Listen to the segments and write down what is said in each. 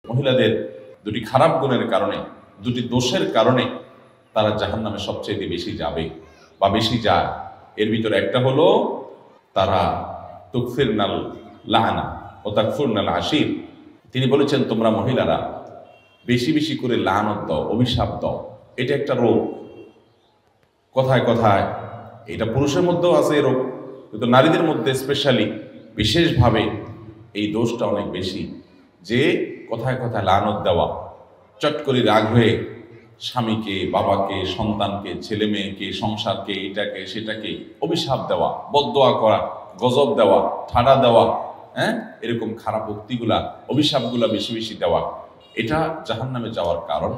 মহিলাদের দুটি খারাপ গুণের কারণে, দুটি দোষের কারণে তারা জাহান্নামে সবচেয়ে বেশি যাবে বা বেশি যায়। এর ভিতরে একটা হলো তারা তুকফিরনাল লাহানা ও তাকফুরনাল আশির। তিনি বলেছেন, তোমরা মহিলারা বেশি বেশি করে লানত দাও, অভিশাপ দাও। এটা একটা রোগ। কথায় কথায় এটা পুরুষের মধ্যেও আছে এই রোগ, কিন্তু নারীদের মধ্যে স্পেশালি বিশেষভাবে এই দোষটা অনেক বেশি, যে কথায় কথায় লানত দেওয়া, চট করে রাগ হয়ে স্বামীকে, বাবাকে, সন্তানকে, ছেলে মেয়েকে, সংসারকে, এটাকে সেটাকে অভিশাপ দেওয়া, বদদোয়া করা, গজব দেওয়া, ঠাড়া দেওয়া, এরকম খারাপ উক্তিগুলা, অভিশাপগুলা বেশি বেশি দেওয়া, এটা জাহান্নামে যাওয়ার কারণ।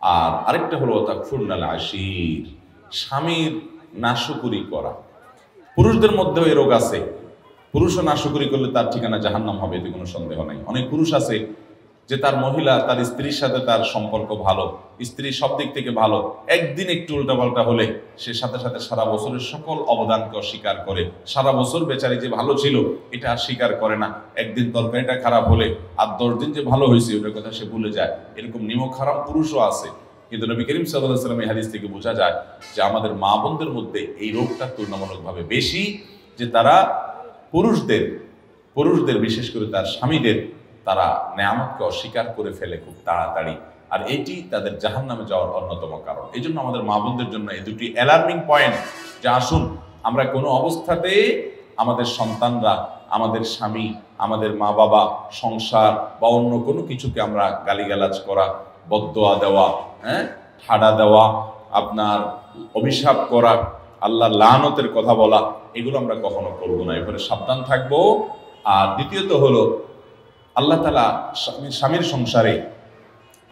আর আরেকটা হলো তাকফুরনাল আশির, স্বামীর নাশকরি করা। পুরুষদের মধ্যেও এই রোগ আছে। পুরুষও নাশকরি করলে তার ঠিকানা জাহান্নাম হবে, এতে কোনো সন্দেহ নাই। অনেক পুরুষ আছে যে তার মহিলা, তার স্ত্রীর সাথে তার সম্পর্ক ভালো, স্ত্রী সব দিক থেকে ভালো, একদিন একটু উল্টাপাল্টা হলে সে সাথে সাথে সারা বছরের সকল অবদানকে অস্বীকার করে। সারা বছর বেচারি যে ভালো ছিল এটা আর স্বীকার করে না। একদিন তরকারিটা খারাপ হলে আর 10 দিন যে ভালো হয়েছে ওটার কথা সে ভুলে যায়। এরকম নিমক হারাম পুরুষও আছে। কিন্তু নবী করিম সাল্লাল্লাহু আলাইহি ওয়াসাল্লাম এই হাদিস থেকে বোঝা যায় যে আমাদের মা বোনদের মধ্যে এই রোগটা তুলনামূলকভাবে বেশি, যে তারা পুরুষদের বিশেষ করে তার স্বামীদের, তারা নেয়ামতকে অস্বীকার করে ফেলে খুব তাড়াতাড়ি। আর এটি তাদের জাহান্নামে যাওয়ার অন্যতম কারণ। এই জন্য আমাদের মা বোনদের জন্য এই দুটি অ্যালার্মিং পয়েন্ট, যে আসুন আমরা কোনো অবস্থাতে আমাদের সন্তানরা, আমাদের স্বামী, আমাদের মা বাবা, সংসার বা অন্য কোনো কিছুকে আমরা গালিগালাজ করা, বদদোয়া দেওয়া, ঠাড়া দেওয়া, আপনার অভিশাপ করা, আল্লাহ লানতের কথা বলা, এগুলো আমরা কখনো করবো না। এরপরে সাবধান থাকবো। আর দ্বিতীয়ত হলো আল্লাহ তাআলা স্বামীর সংসারে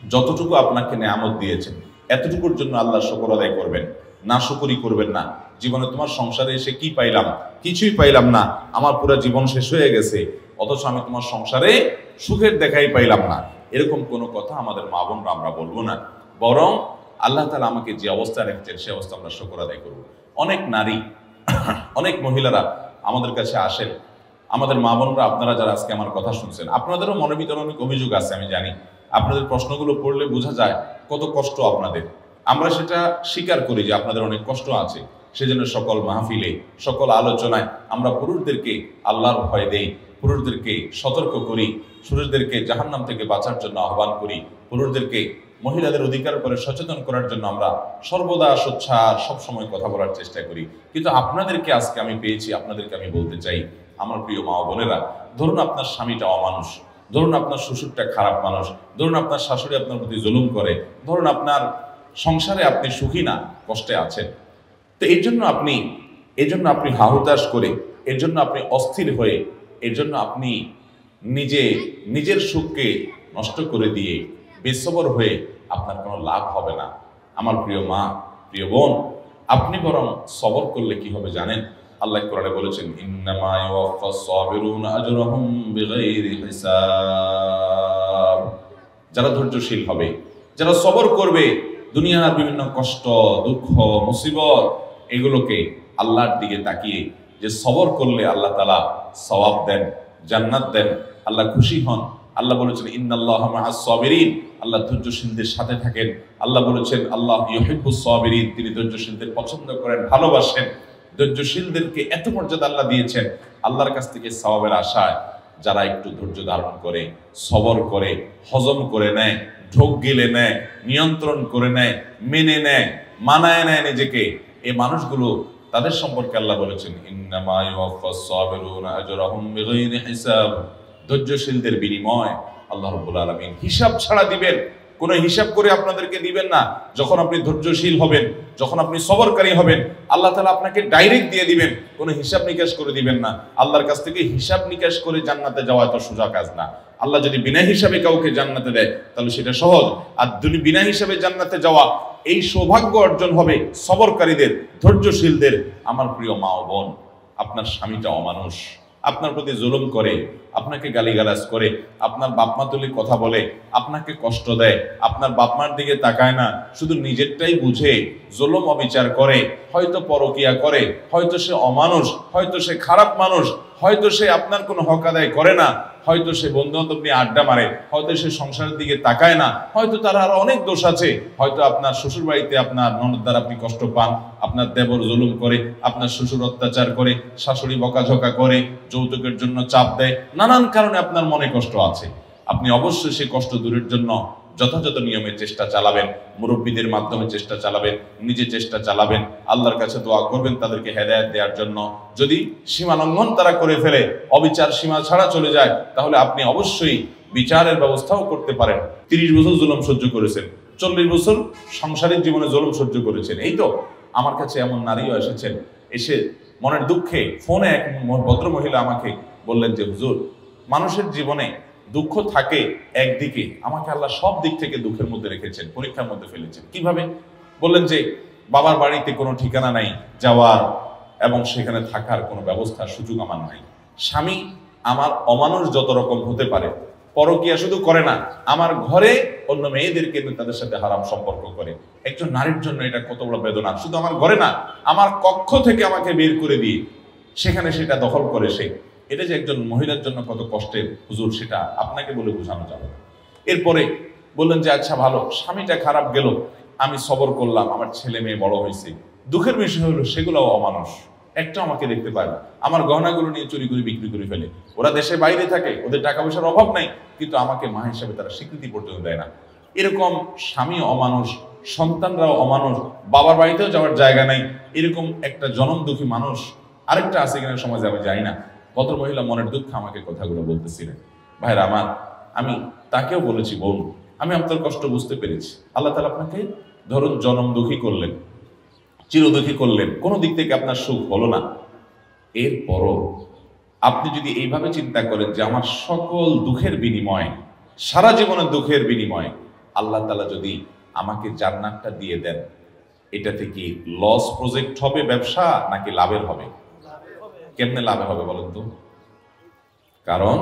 যতটুকু আপনাকে নেয়ামত দিয়েছেন এতটুকুর জন্য আল্লাহ শুকর আদায় করবেন, নাশকরি করবেন না। জীবনে তোমার সংসারে এসে কি পাইলাম? কিছুই পাইলাম না, আমার পুরো জীবন শেষ হয়ে গেছে, অথচ আমি তোমার সংসারে সুখের দেখাই পাইলাম না, এরকম কোনো কথা আমাদের মা বোনরা আমরা বলবো না। বরং আল্লাহ তাআলা আমাকে যে অবস্থায় রেখেছেন সে অবস্থা আমরা শুকর আদায় করব। অনেক নারী, অনেক মহিলারা আমাদের কাছে আসেন, আমাদের মা বোনরা, আপনারা যারা আজকে আমার কথা শুনছেন, আপনাদেরও মনের ভিতরে অনেক অভিযোগ আছে, আমি জানি। আপনাদের প্রশ্নগুলো পড়লে বোঝা যায় কত কষ্ট আপনাদের। আমরা সেটা স্বীকার করি যে আপনাদের অনেক কষ্ট আছে। সেজন্য সকল মাহফিলে, সকল আলোচনায় আমরা পুরুষদেরকে আল্লাহর ভয় দেই, পুরুষদেরকে সতর্ক করি, পুরুষদেরকে জাহান্নাম থেকে বাঁচার জন্য আহ্বান করি, পুরুষদেরকে মহিলাদের অধিকার উপরে সচেতন করার জন্য আমরা সর্বদা সোচ্চার সবসময় কথা বলার চেষ্টা করি। কিন্তু আপনাদেরকে আজকে আমি পেয়েছি, আপনাদেরকে আমি বলতে চাই, আমার প্রিয় মা বোনেরা, ধরুন আপনার স্বামীটা অমানুষ, ধরুন আপনার শ্বশুরটা খারাপ মানুষ, ধরুন আপনার শাশুড়ি আপনার প্রতি জুলুম করে, ধরুন আপনার সংসারে আপনি সুখী না, কষ্টে আছেন। তো এই জন্য আপনি হাহুতাশ করে, এর জন্য আপনি অস্থির হয়ে, এর জন্য আপনি নিজের সুখকে নষ্ট করে দিয়ে বেসবর হয়ে আপনার কোনো লাভ হবে না। আমার প্রিয় মা, প্রিয় বোন, আপনি বরং সবর করলে কি হবে জানেন? আল্লাহ কোরআনে বলেছেন, ইন্নামা ইউওয়াফাস সাবিরুনা আজরাহুম বিগাইরি হিসাব। যারা ধৈর্যশীল হবে, যারা সবর করবে, দুনিয়ার বিভিন্ন কষ্ট, দুঃখ, মুসিবত, এগুলোকে আল্লাহর দিকে তাকিয়ে যে সবর করলে আল্লাহ তাআলা সওয়াব দেন, জান্নাত দেন, আল্লাহ খুশি হন। আল্লাহ বলেছেন, ইন্নাল্লাহা মাআস সাবিরিন, আল্লাহ ধৈর্যশীলদের সাথে থাকেন। আল্লাহ বলেছেন, আল্লাহ ইউহিব্বুস সাবিরিন, তিনি ধৈর্যশীলদের পছন্দ করেন, ভালোবাসেন। ধৈর্যশীলদেরকে এত মর্যাদা আল্লাহ দিয়েছেন। আল্লাহর কাছ থেকে সওয়াবের আশায় যারা একটু ধৈর্য ধারণ করে, সবর করে, হজম করে নেয়, ঢোক গিলে নেয়, নিয়ন্ত্রণ করে নেয়, মেনে নেয়, মানায় নেয় নিজেকে, এই মানুষগুলো, তাদের সম্পর্কে আল্লাহ বলেছেন, ইন্নামা ইউওয়াফাস সাবিরুনা আজরাহুম বিগাইরি হিসাব। ধৈর্যশীলদের বিনিময় আল্লাহ রাব্বুল আলামিন হিসাব ছাড়া দিবেন। কোনো হিসাব করে আপনাদেরকে দিবেন না। যখন আপনি ধৈর্যশীল হবেন, যখন আপনি সবরকারী হবেন, আল্লাহ তাআলা আপনাকে ডাইরেক্ট দিয়ে দিবেন, কোনো হিসাব নিকাশ করে দিবেন না। আল্লাহর কাছ থেকে হিসাব নিকাশ করে জান্নাতে যাওয়া এত সোজা কাজ না। আল্লাহ যদি বিনা হিসাবে কাউকে জান্নাতে দেয় তাহলে সেটা সহজ। আর বিনা হিসাবে জান্নাতে যাওয়া, এই সৌভাগ্য অর্জন হবে সবরকারীদের, ধৈর্যশীলদের। আমার প্রিয় মা ও বোন, আপনার স্বামীটা অমানুষ, আপনার প্রতি জুলুম করে, আপনাকে গালিগালাজ করে, আপনার বাপমা তুলে কথা বলে, আপনাকে কষ্ট দেয়, আপনার বাপমার দিকে তাকায় না, শুধু নিজেরটাই বুঝে জুলুম অবিচার করে, হয়তো পরকিয়া করে, হয়তো সে অমানুষ, হয়তো সে খারাপ মানুষ, হয়তো সে আপনার কোনো হক আদায় করে না, হয়তো সে বন্ধু বান্ধব নিয়ে আড্ডা মারে, হয়তো সে সংসারের দিকে তাকায় না, হয়তো তার আরো অনেক দোষ আছে, হয়তো আপনার শ্বশুর বাড়িতে আপনার ননদ দ্বারা আপনি কষ্ট পান, আপনার দেবর জুলুম করে, আপনার শ্বশুর অত্যাচার করে, শাশুড়ি বকাঝকা করে, যৌতুকের জন্য চাপ দেয়, নানান কারণে আপনার মনে কষ্ট আছে। আপনি অবশ্যই সেই কষ্ট দূরের জন্য যথাযথ নিয়মে চেষ্টা চালাবেন, মুরব্বীদের মাধ্যমে চেষ্টা চালাবেন, নিজে চেষ্টা চালাবেন, আল্লাহর কাছে দোয়া করবেন তাদেরকে হেদায়েত দেওয়ার জন্য। যদি সীমা লঙ্ঘন তারা করে ফেলে, অবিচার সীমা ছাড়া চলে যায়, তাহলে আপনি অবশ্যই বিচারের ব্যবস্থাও করতে পারেন। 30 বছর জুলুম সহ্য করেছেন, 40 বছর সংসারিক জীবনে জুলুম সহ্য করেছেন। এই তো আমার কাছে এমন নারীও এসেছেন, এসে মনের দুঃখে ফোনে এক ভদ্র মহিলা আমাকে বললেন যে হুজুর, মানুষের জীবনে দুঃখ থাকে একদিকে, আমাকে আল্লাহ সব দিক থেকে দুঃখের মধ্যে রেখেছেন, পরীক্ষার মধ্যে ফেলেছেন। কিভাবে? বললেন যে বাবার বাড়িতে কোনো ঠিকানা নাই যাওয়ার, এবং সেখানে থাকার কোনো ব্যবস্থা সুযোগ আমার নাই। স্বামী আমার অমানুষ যত রকম হতে পারে, পরকিয়া শুধু করে না, আমার ঘরে অন্য মেয়েদেরকে তাদের সাথে হারাম সম্পর্ক করে। একজন নারীর জন্য এটা কত বড় বেদনা। শুধু আমার ঘরে না, আমার কক্ষ থেকে আমাকে বের করে দিয়ে সেখানে সেটা দখল করে সে। এটা যে একজন মহিলার জন্য কত কষ্টের হুজুর, সেটা আপনাকে বলে বোঝানো যাবে না। এরপরে বললেন যে আচ্ছা ভালো, স্বামীটা খারাপ গেল, আমি সবর করলাম, আমার ছেলে মেয়ে বড় হয়েছে। দুঃখের বিষয় হলো সেগুলোও অমানুষ, একটা আমাকে দেখতে পায় না, আমার গহনাগুলো নিয়ে চুরি করে বিক্রি করে ফেলে। ওরা দেশের বাইরে থাকে, ওদের টাকা পয়সার অভাব নাই, কিন্তু আমাকে মা হিসাবে তারা স্বীকৃতি পর্যন্ত দেয় না। এরকম স্বামী অমানুষ, সন্তানরাও অমানুষ, বাবার বাড়িতেও যাওয়ার জায়গা নাই, এরকম একটা জনম দুঃখী মানুষ আরেকটা আছে কিনা সমাজে আমি জানি না। ভদ্রমহিলা মনের দুঃখ আমাকে কথাগুলো বলতেছিলেন। ভাইরা আমার, আমি তাকেও বলেছি, বোন আমি আপনার কষ্ট বুঝতে পেরেছি, আল্লাহ তাআলা আপনাকে ধরুন জনম দুঃখী করলেন, চিরদুঃখী করলেন, কোনো দিক থেকে আপনার সুখ হলো না। এরপরও আপনি যদি এইভাবে চিন্তা করেন যে আমার সকল দুঃখের বিনিময়, সারা জীবনের দুঃখের বিনিময় আল্লাহ তাআলা যদি আমাকে জান্নাতটা দিয়ে দেন, এটা থেকে লস প্রজেক্ট হবে ব্যবসা নাকি লাভের হবে? কেমনে লাভে হবে বলেন তো? কারণ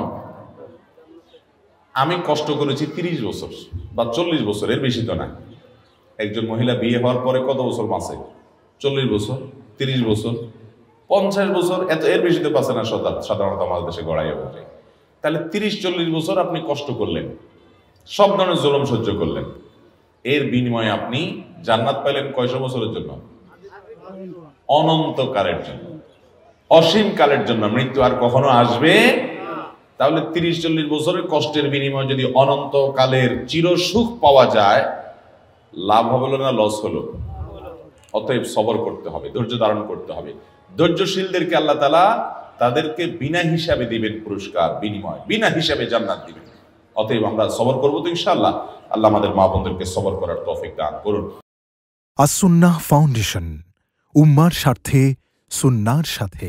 আমি কষ্ট করেছি 30 বছর বা 40 বছর, এর বেশি তো না। একজন মহিলা বিয়ে হওয়ার পরে কত বছর বাঁচে? 40 বছর, 30 বছর, 50 বছর, এর বেশি তো বাঁচে না সাধারণত আমাদের দেশে গড়াইয়া বসে। তাহলে 30-40 বছর আপনি কষ্ট করলেন, সব ধরনের জুলুম সহ্য করলেন, এর বিনিময়ে আপনি জান্নাত পাইলেন কয়শো বছরের জন্য? অনন্তকালের জন্য, অসীম কালের জন্য। মৃত্যু আর কখনো আসবে। তাহলে 30-40 বছরের কষ্টের বিনিময়ে যদি অনন্তকালের চিরসুখ পাওয়া যায়, লাভ হলো না লস হলো? অতএব সবর করতে হবে, ধৈর্য ধারণ করতে হবে। ধৈর্যশীলদেরকে আল্লাহ তাআলা তাদেরকে বিনা হিসাবে দিবেন পুরস্কার, বিনিময় বিনা হিসাবে জান্নাত দিবেন। অতএব আমরা সবর করবো তো ইনশাআল্লাহ। আল্লাহ আমাদের মা বোনদেরকে সবর করার তৌফিক দান করুন। আস-সুন্নাহ ফাউন্ডেশন, উম্মার স্বার্থে সুন্নাহর সাথে।